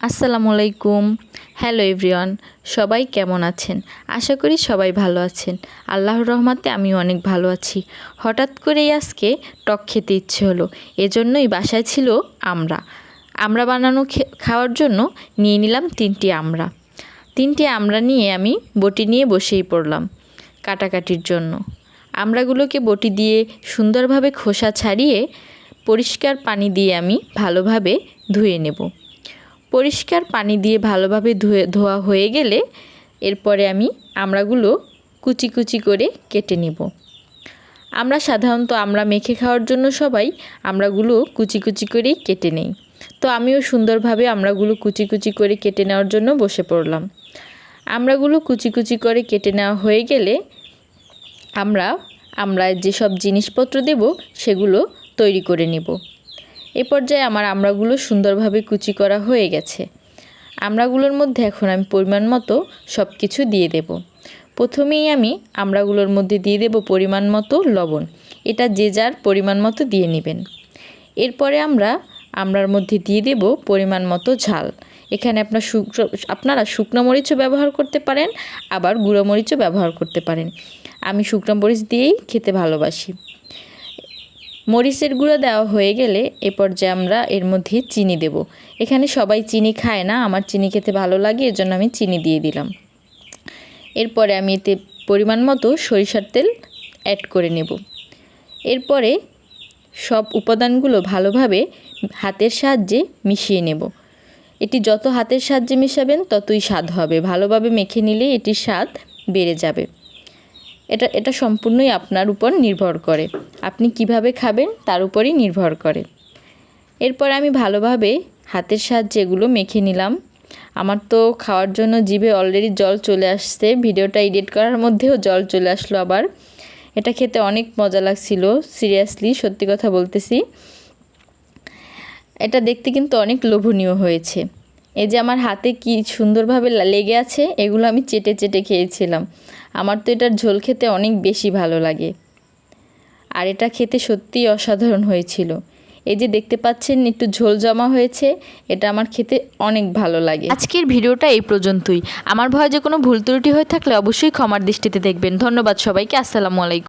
আসসালামু আলাইকুম। Hello everyone, সবাই কেমন আছেন? আশা করি সবাই ভালো আছেন। আল্লাহর রহমতে আমিও অনেক ভালো আছি। হঠাৎ করেই আজকে টক খেতে ইচ্ছে হলো, এজন্যই বাসায় ছিল আমরা বানানো খাওয়ার জন্য নিয়ে নিলাম 3টি আমরা। 3টি আমরা নিয়ে আমি বটি নিয়ে বসেই পড়লাম কাটাকাটির জন্য। আমড়াগুলোকে বটি দিয়ে সুন্দরভাবে খোসা ছাড়িয়ে পরিষ্কার পানি দিয়ে আমি ভালোভাবে ধুয়ে নেব। পরিষ্কার পানি দিয়ে ভালোভাবে ধোয়া হয়ে গেলে এরপরে আমি আমড়াগুলো কুচি কুচি করে কেটে নেব। আমরা সাধারণত আমরা মেখে খাওয়ার জন্য সবাই আমড়াগুলো কুচি কুচি করেই কেটে নেই। তো আমিও সুন্দরভাবে আমড়াগুলো কুচি কুচি করে কেটে নেওয়ার জন্য বসে পড়লাম। আমড়াগুলো কুচি কুচি করে কেটে নেওয়া হয়ে গেলে আমরা যেসব জিনিসপত্র দেব সেগুলো তৈরি করে নেব। এ পর্যায়ে আমার আমড়াগুলো সুন্দরভাবে কুচি করা হয়ে গেছে। আমড়াগুলোর মধ্যে এখন আমি পরিমাণ মতো সব কিছু দিয়ে দেব। প্রথমেই আমি আমড়াগুলোর মধ্যে দিয়ে দেব পরিমাণ মতো লবণ। এটা যে যার পরিমাণ মতো দিয়ে নেবেন। এরপরে আমড়ার মধ্যে দিয়ে দেব পরিমাণ মতো ঝাল। এখানে আপনারা শুকনো মরিচও ব্যবহার করতে পারেন, আবার গুঁড়ো মরিচও ব্যবহার করতে পারেন। আমি শুকনো মরিচ দিয়েই খেতে ভালোবাসি। মরিচের গুঁড়ো দেওয়া হয়ে গেলে এ পর্যায়ে আমরা এর মধ্যে চিনি দেব। এখানে সবাই চিনি খায় না, আমার চিনি খেতে ভালো লাগে, এজন্য আমি চিনি দিয়ে দিলাম। এরপরে আমি এতে পরিমাণ মতো সরিষার তেল অ্যাড করে নেব। এরপরে সব উপাদানগুলো ভালোভাবে হাতের সাহায্যে মিশিয়ে নেব। এটি যত হাতের সাহায্যে মেশাবেন ততই স্বাদ হবে। ভালোভাবে মেখে নিলে এটির স্বাদ বেড়ে যাবে। এটা সম্পূর্ণই আপনার উপর নির্ভর করে, আপনি কিভাবে খাবেন তার উপরই নির্ভর করে। এরপর আমি ভালোভাবে হাতের সাহায্যে এগুলো মেখে নিলাম। আমার তো খাওয়ার জন্য জিভে অলরেডি জল চলে আসছে, ভিডিওটা এডিট করার মধ্যেও জল চলে আসলো আবার। এটা খেতে অনেক মজা লাগছিল, সিরিয়াসলি সত্যি কথা বলতেছি। এটা দেখতে কিন্তু অনেক লোভনীয় হয়েছে। এই যে আমার হাতে কি সুন্দরভাবে লেগে আছে, এগুলো আমি চেটে চেটে খেয়েছিলাম। আমার তো এটার ঝোল খেতে অনেক বেশি ভালো লাগে, আর এটা খেতে সত্যিই অসাধারণ হয়েছিল। এই যে দেখতে পাচ্ছেন একটু ঝোল জমা হয়েছে, এটা আমার খেতে অনেক ভালো লাগে। আজকের ভিডিওটা এই পর্যন্তই। আমার ভয়ে যে কোনো ভুল ত্রুটি হয়ে থাকলে অবশ্যই ক্ষমার দৃষ্টিতে দেখবেন। ধন্যবাদ সবাইকে। আসসালামু আলাইকুম।